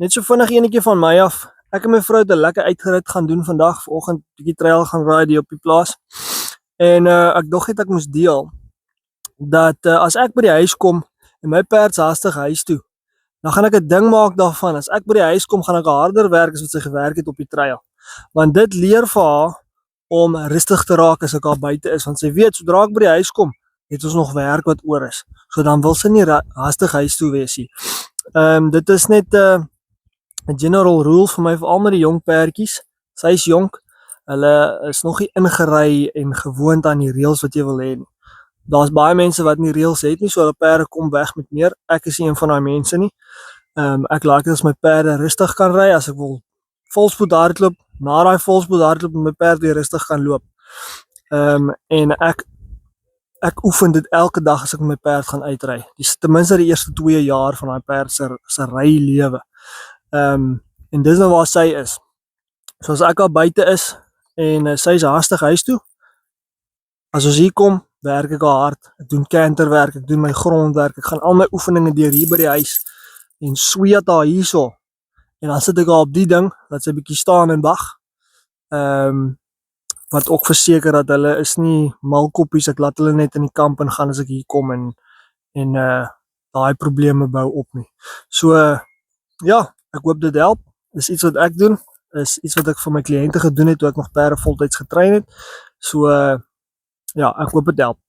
Net so vinnig enetjie van my af. Ek en my vrou het 'n lekker uitgerit gaan doen vandag, vanoggend bietjie trail gaan raai hier op die plaas. En ek dog net ek moes deel dat as ek by die huis kom en my perd hastig huis toe, dan gaan ek 'n ding maak daarvan. As ek by die huis kom, gaan ek harder werk as wat sy gewerk het op die trail. Want dit leer vir haar om rustig te raak as ek daar buite is, want sy weet sodra ek by die huis kom, het ons nog werk wat oor is. So dan wil sy nie hastig huis toe wees nie. Dit is net 'n general rule vir my, veral met die jong perdjies. Sy is jonk, hulle is nog nie ingery en gewoond aan die reëls wat jy wil hê nie. Daar's baie mense wat nie reëls het nie, so hulle perde kom weg met meer. Ek is nie een van daai mense nie. Ek like dit as my perde rustig kan ry, as ek wil volspoed hardloop, na daai volspoed hardloop met my perd weer rustig kan loop. En ek oefen dit elke dag as ek met my perd gaan uitry. Ten minste die eerste 2 jaar van daai perd se ry lewe. En dis nou waar sy is. So as ek al buite is en sy is hastig huis toe, as ons hier kom, werk ek al hard, ek doen canterwerk, ek doen my grondwerk, ek gaan al my oefeninge deur hier by die huis en sweet haar hierso. En dan sit ek al op die ding, dat sy bietjie staan en wag. Wat ook verseker dat hulle is nie malkoppies, ek laat hulle net in die kamp en gaan as ek hier kom en daai probleme bou op nie. So ja, ek hoop dit help. Dis iets wat ek doen, is iets wat ek vir my kliënte gedoen het toe ek nog perde voltyds getrein het. So ja, ek hoop dit help.